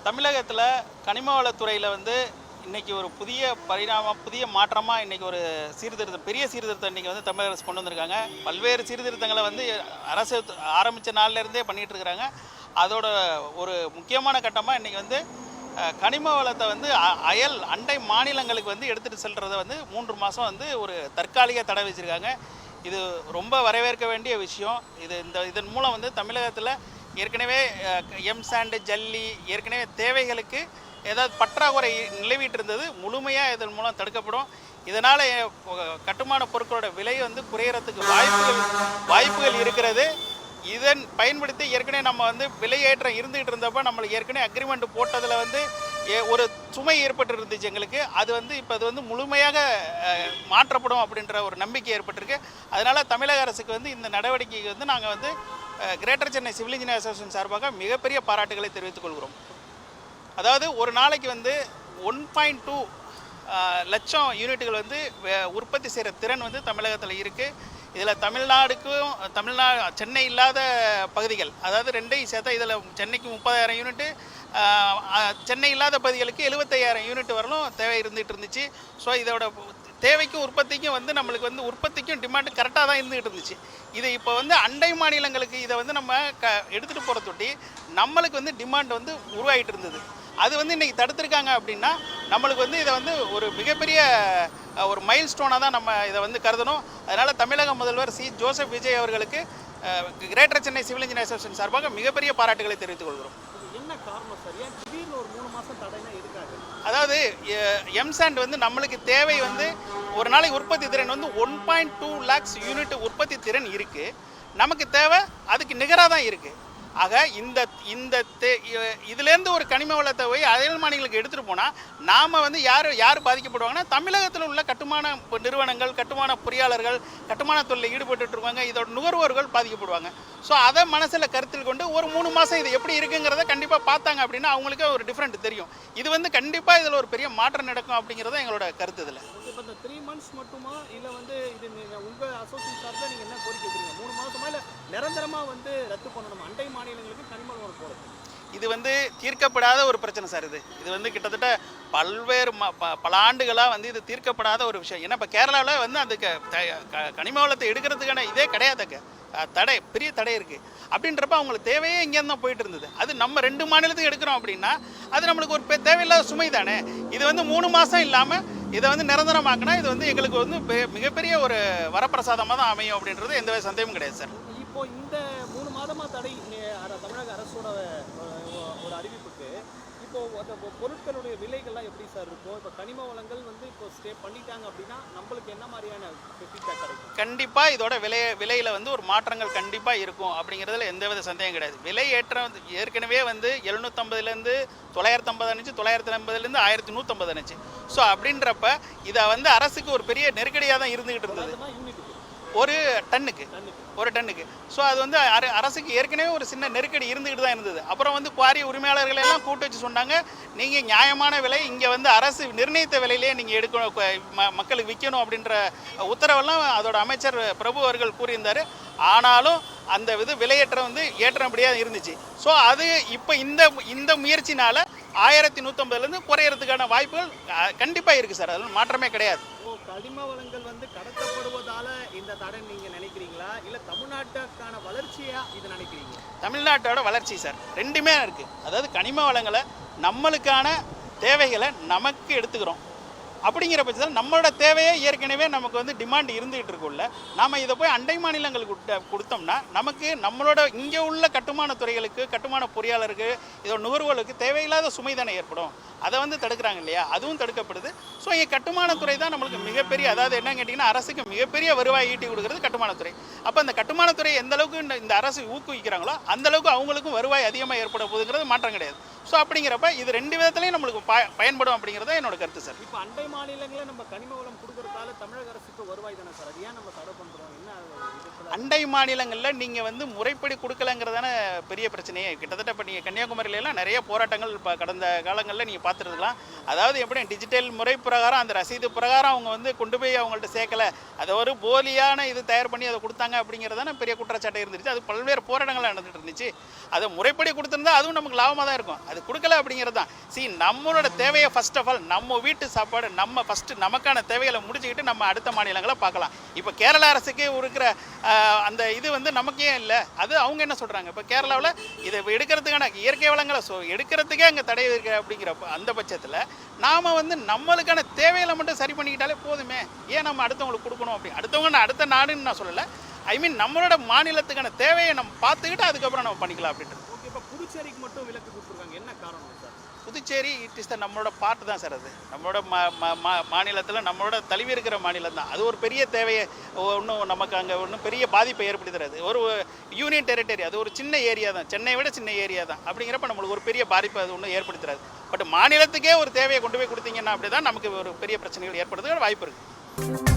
தமிழகத்தில் கனிம வளத்துறையில் வந்து இன்றைக்கி ஒரு புதிய புதிய மாற்றமாக இன்றைக்கி ஒரு சீர்திருத்தம், பெரிய சீர்திருத்தம் இன்றைக்கி வந்து தமிழக அரசு கொண்டு வந்திருக்காங்க. பல்வேறு சீர்திருத்தங்களை வந்து அரசு ஆரம்பித்த நாள்லேருந்தே பண்ணிகிட்டு இருக்கிறாங்க. அதோட ஒரு முக்கியமான கட்டமாக இன்றைக்கி வந்து கனிம வளத்தை வந்து அயல் அண்டை மாநிலங்களுக்கு வந்து எடுத்துகிட்டு செல்றதை வந்து 3 மாதம் வந்து ஒரு தற்காலிக தடை வச்சுருக்காங்க. இது ரொம்ப வரவேற்க வேண்டிய விஷயம். இதன் மூலம் வந்து தமிழகத்தில் ஏற்கனவே எம்சாண்டு ஜல்லி ஏற்கனவே தேவைகளுக்கு ஏதாவது பற்றாக்குறை நிலவிட்டு இருந்தது, முழுமையாக இதன் மூலம் தடுக்கப்படும். இதனால் கட்டுமான பொருட்களோட விலை வந்து குறையறதுக்கு வாய்ப்புகள் இருக்கிறது. இதன் பயன்படுத்தி ஏற்கனவே நம்ம வந்து விலையேற்றம் இருந்துகிட்டு இருந்தப்போ நம்மளுக்கு ஏற்கனவே அக்ரிமெண்ட் போட்டதில் வந்து ஒரு சுமை ஏற்பட்டு இருந்துச்சு எங்களுக்கு. அது வந்து இப்போ அது வந்து முழுமையாக மாற்றப்படும் அப்படின்ற ஒரு நம்பிக்கை ஏற்பட்டிருக்கு. அதனால் தமிழக அரசுக்கு வந்து இந்த நடவடிக்கைக்கு வந்து நாங்கள் வந்து greater Chennai civil engineer association சார்பாக மிகப்பெரிய பாராட்டுகளை தெரிவித்துக் கொள்கிறோம். அதாவது ஒரு நாளைக்கு வந்து 1.2 லட்சம் யூனிட்டுகள் வந்து உற்பத்தி செய்கிற திறன் வந்து தமிழகத்தில் இருக்குது. இதில் சென்னை இல்லாத பகுதிகள், அதாவது ரெண்டையும் சேர்த்தா இதில் சென்னைக்கு 30,000 யூனிட்டு, சென்னை இல்லாத பகுதிகளுக்கு 75,000 யூனிட் வரலும் தேவை இருந்துகிட்டு இருந்துச்சு. ஸோ இதோட தேவைக்கும் உற்பத்திக்கும் வந்து நம்மளுக்கு வந்து உற்பத்திக்கும் டிமாண்டு கரெக்டாக தான் இருந்துகிட்டு இருந்துச்சு. இது இப்போ வந்து அண்டை மாநிலங்களுக்கு இதை வந்து நம்ம எடுத்துகிட்டு போகிற தொட்டி நம்மளுக்கு வந்து டிமாண்ட் வந்து உருவாகிட்டு இருந்தது. அது வந்து இன்றைக்கி தடுத்துருக்காங்க அப்படின்னா நம்மளுக்கு வந்து இதை வந்து ஒரு மிகப்பெரிய ஒரு மைல் ஸ்டோனாக தான் நம்ம இதை வந்து கருதணும். அதனால் தமிழக முதல்வர் ஜோசப் விஜய் அவர்களுக்கு greater Chennai civil engineer association சார்பாக மிகப்பெரிய பாராட்டுகளை தெரிவித்துக் கொள்கிறோம். என்ன காரணம் சார்? ஏன் திடீர்னு ஒரு 3 மாதம் தடைனா எதுக்காக? அதாவது எம்சாண்ட் வந்து நம்மளுக்கு தேவை வந்து ஒரு நாளைக்கு உற்பத்தி திறன் வந்து 1.2 லேக்ஸ் யூனிட் உற்பத்தி திறன் இருக்குது. நமக்கு தேவை அதுக்கு நிகராக தான் இருக்குது. ஆக இதுலேருந்து ஒரு கனிம வளத்தை போய் அயல் மாநிலங்களுக்கு எடுத்துகிட்டு போனால் நாம் வந்து யார் பாதிக்கப்படுவாங்கன்னா தமிழகத்தில் உள்ள கட்டுமான நிறுவனங்கள், கட்டுமான பொறியாளர்கள், கட்டுமான தொழிலில் ஈடுபட்டுருவாங்க. இதோட நுகர்வோர்கள் பாதிக்கப்படுவாங்க. ஸோ அதை மனசில் கருத்தில் கொண்டு ஒரு 3 மாதம் இது எப்படி இருக்குங்கிறத கண்டிப்பாக பார்த்தாங்க அப்படின்னா அவங்களுக்கு ஒரு டிஃப்ரெண்ட் தெரியும். இது வந்து கண்டிப்பாக இதில் ஒரு பெரிய மாற்றம் நடக்கும் அப்படிங்கிறத எங்களோட கருத்து. இதில் இப்போ இந்த 3 மந்த்ஸ் மட்டுமா, இல்லை வந்து இது உங்கள் அசோசியேஷன் சார்பில் நீங்கள் என்ன கோரிக்கை வைக்கிறீங்க? 3 மாதமா இல்லை நிரந்தரமாக வந்து ரத்து பண்ணணும் அண்டை மாநிலங்களுக்கு கனிம வளம் போகிறது? இது வந்து தீர்க்கப்படாத ஒரு பிரச்சனை சார். இது வந்து கிட்டத்தட்ட பல்வேறு பல ஆண்டுகளாக வந்து இது தீர்க்கப்படாத ஒரு விஷயம். ஏன்னா இப்போ கேரளாவில் வந்து அதுக்கு கனிம வளத்தை எடுக்கிறதுக்கான இதே கிடையாதுங்க, பெரிய தடை இருக்குது. அப்படின்றப்ப அவங்களுக்கு தேவையே இங்கேருந்து தான் போயிட்டு இருந்தது. அது நம்ம 2 மாநிலத்துக்கு எடுக்கிறோம் அப்படின்னா அது நம்மளுக்கு ஒரு தேவையில்லாத சுமை தானே. இது வந்து 3 மாதம் இல்லாமல் இதை வந்து நிரந்தரமாக்கினா இது வந்து எங்களுக்கு வந்து மிகப்பெரிய ஒரு வரப்பிரசாதமாக தான் அமையும் அப்படின்றது எந்த சந்தேகமும் கிடையாது சார். இப்போ இந்த 3 மாதமாக தடை தமிழக அரசோட ஒரு அறிவிப்புக்கு இப்போ அந்த பொருட்களுடைய விலைகள்லாம் எப்படி சார் இருக்கும்? இப்போ கனிம வளங்கள் வந்து இப்போ ஸ்டே பண்ணிட்டாங்க அப்படின்னா நம்மளுக்கு என்ன மாதிரியான ஃபீட்பேக் கிடைக்கும்? கண்டிப்பாக இதோட விலையில் வந்து ஒரு மாற்றங்கள் கண்டிப்பாக இருக்கும் அப்படிங்கிறதுல எந்தவித சந்தேகம் கிடையாது. விலை ஏற்றம் ஏற்கனவே வந்து 750லேருந்து 950 அனுச்சு, 980லேருந்து 1150 அனுச்சு. ஸோ அப்படின்றப்ப இதை வந்து அரசுக்கு ஒரு பெரிய நெருக்கடியாக தான் இருந்துகிட்டு இருந்தது ஒரு டன்னுக்கு. ஸோ அது வந்து அரசுக்கு ஏற்கனவே ஒரு சின்ன நெருக்கடி இருந்துக்கிட்டு தான் இருந்தது. அப்புறம் வந்து குவாரி உரிமையாளர்கள் எல்லாம் கூட்டு வச்சு சொன்னாங்க, நீங்கள் நியாயமான விலை இங்கே வந்து அரசு நிர்ணயித்த விலையிலே நீங்கள் எடுக்கணும், மக்களுக்கு விற்கணும் அப்படின்ற உத்தரவெல்லாம் அதோட அமைச்சர் பிரபு அவர்கள் கூறியிருந்தார். ஆனாலும் அந்த விலையேற்றம் வந்து ஏற்றபடியாக இருந்துச்சு. ஸோ அது இப்போ இந்த முயற்சினால் 1150லேருந்து குறையறதுக்கான வாய்ப்புகள் கண்டிப்பாக இருக்குது சார். அதில் மாற்றமே கிடையாது. கனிம வளங்கள் வந்து கடத்தப்படுவதால இந்த தடை நீங்கள் நினைக்கிறீங்களா, இல்லை தமிழ்நாட்டுக்கான வளர்ச்சியா இது நினைக்கிறீங்க? தமிழ்நாட்டோட வளர்ச்சி சார், ரெண்டுமே இருக்குது. அதாவது கனிம வளங்களை நம்மளுக்கான தேவைகளை நமக்கு எடுத்துக்கிறோம். அப்படிங்கிற பட்சத்தில் நம்மளோட தேவையே ஏற்கனவே நமக்கு வந்து டிமாண்ட் இருந்துகிட்டு இருக்குள்ள நாம் இதை போய் அண்டை மாநிலங்களுக்கு கொடுத்தோம்னா நமக்கு நம்மளோட இங்கே உள்ள கட்டுமான துறைகளுக்கு, கட்டுமான பொறியாளருக்கு, இதோட நுகர்வோருக்கு தேவையில்லாத சுமை தானே ஏற்படும். அதை வந்து தடுக்கிறாங்க இல்லையா, அதுவும் தடுக்கப்படுது. ஸோ இங்கே கட்டுமானத்துறை தான் நம்மளுக்கு மிகப்பெரிய, அதாவது என்ன கேட்டிங்கன்னா அரசுக்கு மிகப்பெரிய வருவாய் ஈட்டி கொடுக்குறது கட்டுமானத்துறை. அப்போ அந்த கட்டுமானத்துறை எந்த அளவுக்கு இந்த அரசு ஊக்குவிக்கிறாங்களோ அந்தளவுக்கு அவங்களுக்கும் வருவாய் அதிகமாக ஏற்பட போகுதுங்கிறது மாற்றம் கிடையாது. ஸோ அப்படிங்கிறப்ப இது 2 விதத்துலையும் நம்மளுக்கு பயன்படும் அப்படிங்கிறத என்னோட கருத்து சார். இப்போ அண்டை மாநிலங்களில் நம்ம கனிம வளம் கொடுக்கறதால தமிழக அரசுக்கு வருவாய் தானே சார், அது ஏன் நம்ம தடை பண்ணுறோம்? என்ன அண்டை மாநிலங்களில் நீங்கள் வந்து முறைப்படி கொடுக்கலங்கிறதான பெரிய பிரச்சனையே. கிட்டத்தட்ட இப்போ நீங்கள் கன்னியாகுமரியிலலாம் நிறைய போராட்டங்கள் இப்போ கடந்த காலங்களில் நீங்கள் பார்த்துருக்கலாம். அதாவது எப்படி டிஜிட்டல் முறை பிரகாரம் அந்த ரசீது பிரகாரம் அவங்க வந்து கொண்டு போய் அவங்கள்ட்ட சேர்க்கலை, அதை ஒரு போலியான இது தயார் பண்ணி அதை கொடுத்தாங்க அப்படிங்கிறதான பெரிய குற்றச்சாட்டு இருந்துச்சு. அது பல்வேறு போராட்டங்கள் நடந்துகிட்டு இருந்துச்சு. அதை முறைப்படி கொடுத்துருந்தா அதுவும் நமக்கு லாபமாக தான் இருக்கும். அது கொடுக்கல அப்படிங்கிறது தான். நம்மளோட தேவையை ஃபர்ஸ்ட் ஆஃப் ஆல் நம்ம வீட்டு சாப்பாடு நம்ம ஃபஸ்ட்டு நமக்கான தேவைகளை முடிச்சுக்கிட்டு நம்ம அடுத்த மாநிலங்களை பார்க்கலாம். இப்போ கேரள அரசுக்கு இருக்கிற அந்த இது வந்து நமக்கே இல்லை. அது அவங்க என்ன சொல்கிறாங்க, இப்போ கேரளாவில் இதை எடுக்கிறதுக்கான இயற்கை வளங்களை எடுக்கிறதுக்கே அங்கே தடை இருக்கு அப்படிங்கிறப்ப அந்த பட்சத்தில் நாம் வந்து நம்மளுக்கான தேவைகளை மட்டும் சரி பண்ணிக்கிட்டாலே போதுமே. ஏன் நம்ம அடுத்தவங்களுக்கு கொடுக்கணும் அப்படி? அடுத்தவங்க அடுத்த நாடுன்னு நான் சொல்லலை, நம்மளோட மாநிலத்துக்கான தேவையை நம்ம பார்த்துக்கிட்டு அதுக்கப்புறம் நம்ம பண்ணிக்கலாம் அப்படின்ட்டு. ஓகே, இப்போ புதுச்சேரிக்கு மட்டும் விலக்கு கொடுத்துருக்காங்க, என்ன காரணம் சார்? புதுச்சேரி இட் இஸ் நம்மளோட பார்ட் தான் சார். அது நம்மளோட மாநிலத்தில் நம்மளோட தழுவி இருக்கிற மாநிலம் தான். அது ஒரு பெரிய தேவையை ஒன்றும் நமக்கு அங்கே ஒன்றும் பெரிய பாதிப்பை ஏற்படுத்துறது. ஒரு யூனியன் டெரிட்டரி, அது ஒரு சின்ன ஏரியா தான், சென்னையை விட சின்ன ஏரியா தான். அப்படிங்கிறப்ப நம்மளுக்கு ஒரு பெரிய பாதிப்பை அது ஒன்றும் ஏற்படுத்துறாது. பட் மாநிலத்துக்கே ஒரு தேவையை கொண்டு போய் கொடுத்தீங்கன்னா அப்படி தான் நமக்கு ஒரு பெரிய பிரச்சனைகள் ஏற்படுறதுக்கு வாய்ப்பு இருக்குது.